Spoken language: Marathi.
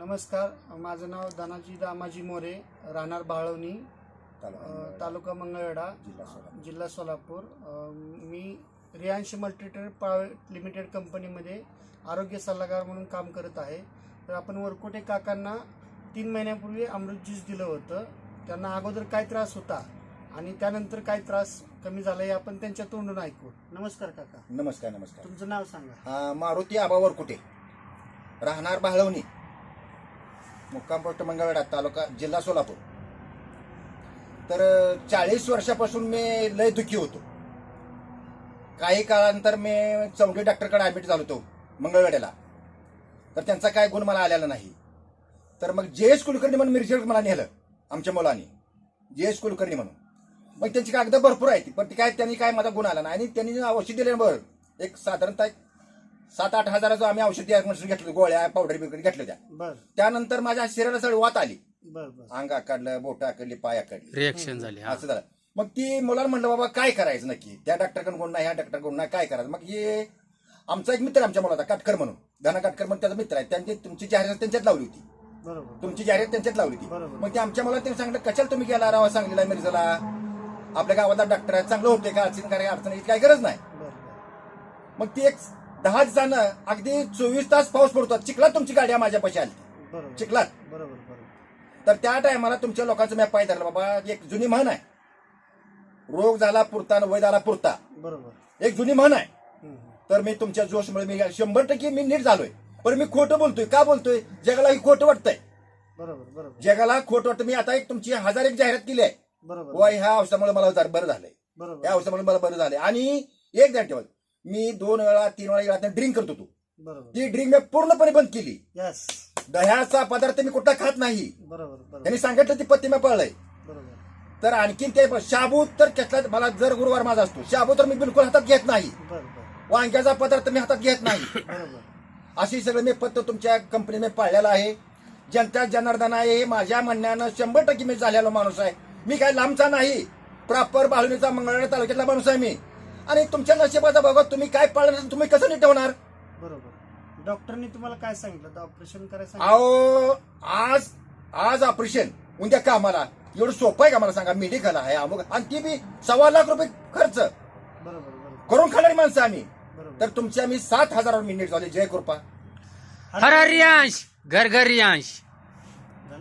नमस्कार, माझं नाव धनाजी दामाजी मोरे, राहणार बाळवणी, तालुका मंगळवेढा, जिल्हा सोलापूर. मी रियांश मल्टीट्रेड प्रायव्हेट लिमिटेड कंपनीमध्ये आरोग्य सल्लागार म्हणून काम करत आहे. तर आपण वरकोटे काकांना 3 महिन्यापूर्वी अमृत ज्यूस दिलं होतं. त्यांना अगोदर काय त्रास होता आणि त्यानंतर काय त्रास कमी झाला हे आपण त्यांच्या तोंडून ऐकू. नमस्कार काका. नमस्कार. नमस्कार. तुमचं नाव सांगा. मारुती आबा वरकुटे, राहणार बाळवणी, मुक्काम पोस्ट मंगळवेढा, तालुका जिल्हा सोलापूर. तर 40 वर्षापासून मी लय दुखी होतो. काही काळानंतर मी चौंडी डॉक्टरकडे ऍडमिट झालो होतो मंगळवेढ्याला. तर त्यांचा काय गुण मला आलेला नाही. तर मग जे.एस. कुलकर्णी म्हणून मिरजेवर मला नेलं आमच्या मुलांनी, जे.एस. कुलकर्णी म्हणून. मग त्यांची कागद भरपूर आहे, पण ती काय त्यांनी काय माझा गुण आला नाही. आणि त्यांनी औषध दिले बरं एक साधारणतः 7-8 हजाराचं आम्ही औषध घेतलं, गोळ्या पावडर बिवडर घेतल्या त्या. त्यानंतर माझ्या शरीराला सगळी वात आली, अंग आकडलं, बोट आकडली, पाय आकडली, रिएक्शन झाली. असं झालं. मग ती मुलाला म्हणलं बाबा काय करायचं नक्की, त्या डॉक्टरकडून गुण नाही, ह्या डॉक्टरकडून नाही, काय करायचं. मग हे आमचा एक मित्र आमच्या मुलाचा काटकर म्हणून, धना काटकर म्हणून त्याचा मित्र आहे. त्यांची तुमची जाहिरात त्यांच्यात लावली होती. तुमची जाहिरात त्यांच्यात लावली होती. मग ते आमच्या मुलाला त्यांनी सांगितलं कशाला तुम्ही गेला राहा सांगलीला मिरजेला, आपल्या गावाला डॉक्टर आहे, चांगलं होते का, अडचण काही गरज नाही. मग ती एक 10 जण अगदी 24 तास पाऊस पडतो, चिखलात तुमची गाडी माझ्यापाशी आली, चिखलात. तर त्या टायमाला तुमच्या लोकांचं मी पाय धरलं. बाबा एक जुनी म्हण आहे, रोग झाला पुरता वय झाला पुरता, एक जुनी म्हण आहे. तर मी तुमच्या जोशमुळे मी 100% मी नीट झालोय. पण मी खोटं बोलतोय. का बोलतोय? जगाला ही खोटं वाटतंय. जगाला खोटं वाटतं. मी आता एक तुमची 1000 एक जाहिरात केली आहे. ह्या औषधामुळे मला बरं झालंय, या औषधामुळे मला बरं झालंय. आणि एक ध्यान ठेवा, मी 2 वेळा 3 वेळा ड्रिंक करत होतो. ती ड्रिंक मी पूर्णपणे बंद केली. दह्याचा पदार्थ मी कुठला खात नाही. त्यांनी सांगितलं ती पत्ती मी पळलंय. तर आणखीन ते शाबू तर कसला, मला जर गुरुवार माझा असतो, शाबू तर मी बिलकुल हातात घेत नाही. वांग्याचा पदार्थ मी हातात घेत नाही. अशी सगळं मी पत्त तुमच्या कंपनीने पाळलेला आहे. जनता जनार्दन आहे, माझ्या म्हणण्यानं 100% मी झालेला माणूस आहे. मी काय लांबचा नाही, प्रॉपर बाळवणीचा मंगळवेढा तालुक्यातला माणूस आहे मी. आणि तुमच्या नशिबाचा बघा, तुम्ही काय पाळलं, तुम्ही कसं नीट ठेवणार. डॉक्टरनी तुम्हाला काय सांगितलं? ऑपरेशन करायचं? अहो आज ऑपरेशन, उद्या कामाला. एवढं सोपं आहे का मला सांगा? मेडिकल आहे अमुक, आणि ती बी 1.25 लाख रुपये खर्च करून खाणारी माणसं आम्ही. तर तुमच्या मी 7,000 वर मी नीट झाले. जय कृपा. हर रियांश, घर घर रियांश.